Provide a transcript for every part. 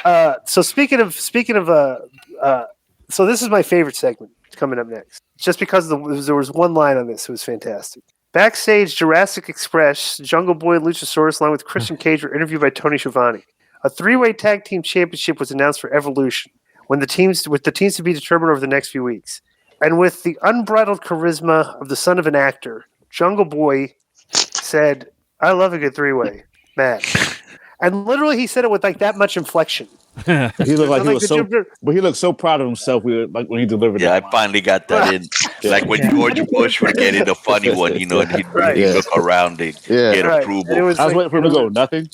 So speaking of, so this is my favorite segment coming up next. Just because there was one line on this, it was fantastic. Backstage, Jurassic Express, Jungle Boy, and Luchasaurus, along with Christian Cage, were interviewed by Tony Schiavone. A three-way tag team championship was announced for Evolution, with the teams to be determined over the next few weeks. And with the unbridled charisma of the son of an actor, Jungle Boy said, "I love a good three-way match." And literally, he said it with like that much inflection. He looked like he was he looked so proud of himself. Like when he delivered. Yeah, I finally got that in. Like when George Bush would get in a funny one, you know, and he'd look around and get approval. And I was waiting for him to go nothing.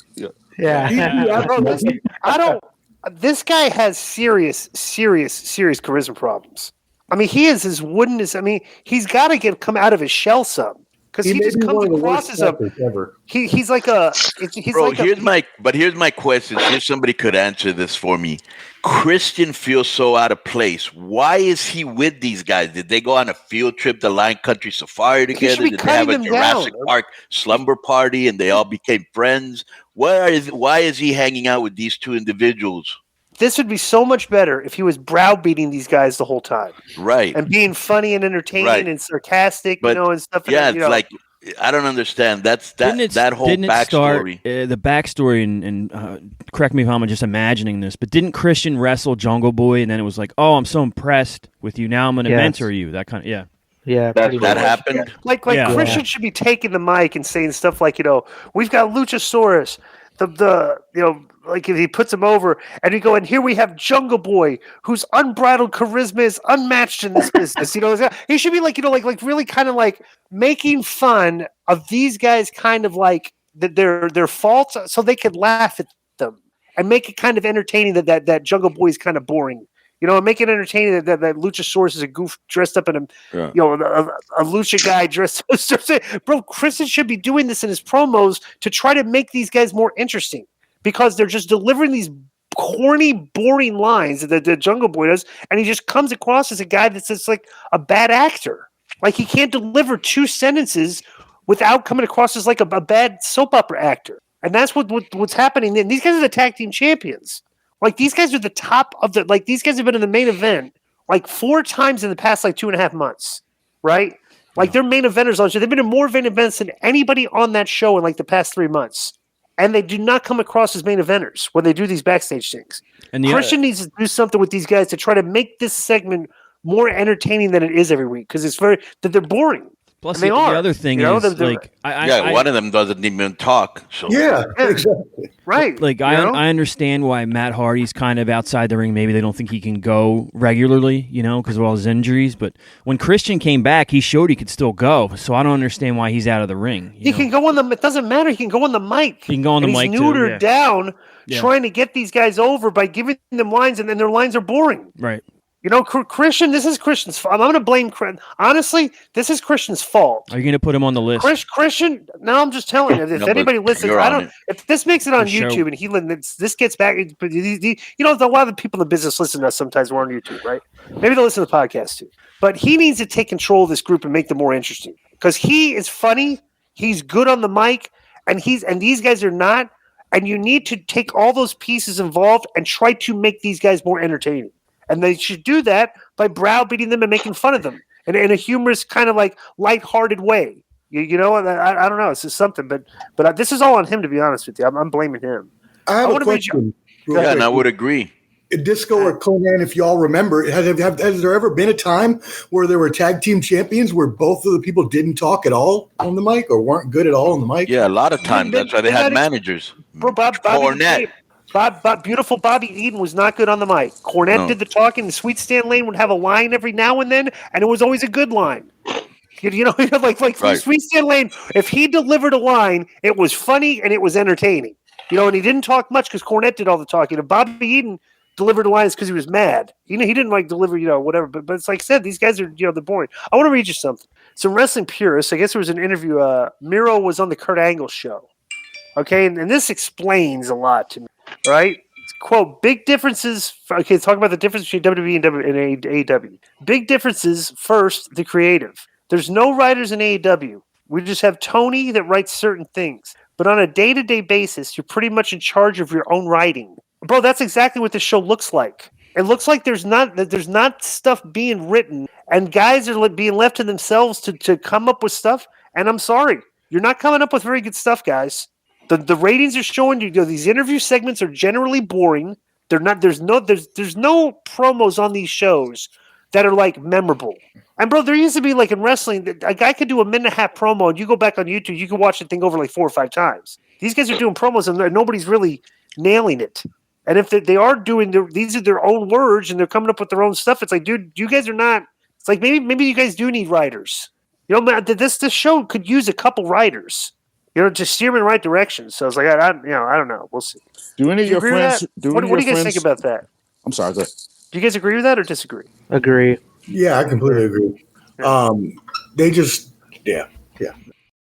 I don't. This guy has serious charisma problems. I mean, he is as wooden as. I mean, he's got to come out of his shell some. Because he just comes across as he's like a bro. Here's my question. See if somebody could answer this for me. Christian feels so out of place. Why is he with these guys? Did they go on a field trip to Lion Country Safari together? Did they have a Jurassic Park slumber party and they all became friends? Why is he hanging out with these two individuals? This would be so much better if he was browbeating these guys the whole time, right? And being funny and entertaining and sarcastic, and stuff. Yeah, it's like I don't understand. That whole backstory. The backstory, and correct me if I'm just imagining this, but didn't Christian wrestle Jungle Boy, and then it was like, "Oh, I'm so impressed with you. Now I'm going to mentor you." That kind of Yeah, that happened. Like Christian should be taking the mic and saying stuff like, "We've got Luchasaurus." Like if he puts him over and you go, and here we have Jungle Boy, whose unbridled charisma is unmatched in this business. He should be like really kind of like making fun of these guys, kind of like their faults, so they could laugh at them and make it kind of entertaining that Jungle Boy is kind of boring. And make it entertaining that Luchasaurus is a goof dressed up in a Lucha guy dressed. Bro, Christian should be doing this in his promos to try to make these guys more interesting, because they're just delivering these corny, boring lines that the Jungle Boy does, and he just comes across as a guy that's just like a bad actor. Like he can't deliver two sentences without coming across as like a bad soap opera actor. And that's what's happening. And these guys are the tag team champions. Like these guys are the top of the. Like these guys have been in the main event like 4 times in the past 2.5 months, right? Like they're main eventers on the show. They've been in more main events than anybody on that show in the past 3 months, and they do not come across as main eventers when they do these backstage things. And Christian needs to do something with these guys to try to make this segment more entertaining than it is every week, because they're boring. Plus, the other thing is, one of them doesn't even talk. So. Yeah, exactly. Right. Like, I understand why Matt Hardy's kind of outside the ring. Maybe they don't think he can go regularly, because of all his injuries. But when Christian came back, he showed he could still go. So I don't understand why he's out of the ring. He can go on the. It doesn't matter. He can go on the mic. He can go on the mic too. He's neutered down, trying to get these guys over by giving them lines, and then their lines are boring. Right. Christian, this is Christian's fault. I'm going to blame honestly, this is Christian's fault. Are you going to put him on the list? Christian, no, I'm just telling you. If anybody listens, if this makes it on YouTube and this gets back, a lot of the people in the business listen to us sometimes. We're on YouTube, right? Maybe they'll listen to the podcast too. But he needs to take control of this group and make them more interesting, because he is funny. He's good on the mic, and these guys are not. And you need to take all those pieces involved and try to make these guys more entertaining. And they should do that by browbeating them and making fun of them in a humorous, kind of like lighthearted way. I don't know. It's just something, but this is all on him, to be honest with you. I'm blaming him. I have a question. And I would agree. Disco or Conan, if y'all remember, has there ever been a time where there were tag team champions where both of the people didn't talk at all on the mic or weren't good at all on the mic? Yeah, a lot of times. That's why they had managers. Bro, beautiful Bobby Eaton was not good on the mic. Cornette did the talking. The Sweet Stan Lane would have a line every now and then, and it was always a good line. Right. Sweet Stan Lane, if he delivered a line, it was funny and it was entertaining. And he didn't talk much because Cornette did all the talking. And Bobby Eaton delivered lines because he was mad. He didn't deliver, whatever. But it's like I said, these guys are, they're boring. I want to read you something. Some wrestling purists, I guess there was an interview. Miro was on the Kurt Angle show. Okay, and this explains a lot to me. Right? Quote, big differences. Okay, talk about the difference between WWE and AEW. Big differences. First, the creative. There's no writers in AEW. We just have Tony that writes certain things. But on a day-to-day basis, you're pretty much in charge of your own writing. Bro, that's exactly what this show looks like. It looks like there's not stuff being written, and guys are being left to themselves to come up with stuff. And I'm sorry, you're not coming up with very good stuff, guys. The ratings are showing you know, these interview segments are generally boring. They're not. There's no promos on these shows that are like memorable. And bro, there used to be like in wrestling, a guy could do a minute and a half promo, and you go back on YouTube, you can watch the thing over like 4 or 5 times. These guys are doing promos, and nobody's really nailing it. And if they are doing these are their own words and they're coming up with their own stuff, it's like, dude, you guys are not. It's like maybe you guys do need writers. You know, this show could use a couple writers. You know, to steer them in the right direction. So it's like, I don't know. We'll see. Do any of your friends? What do you guys think about that? I'm sorry. Go ahead. Do you guys agree with that or disagree? Agree. Yeah, I completely agree. They just, yeah.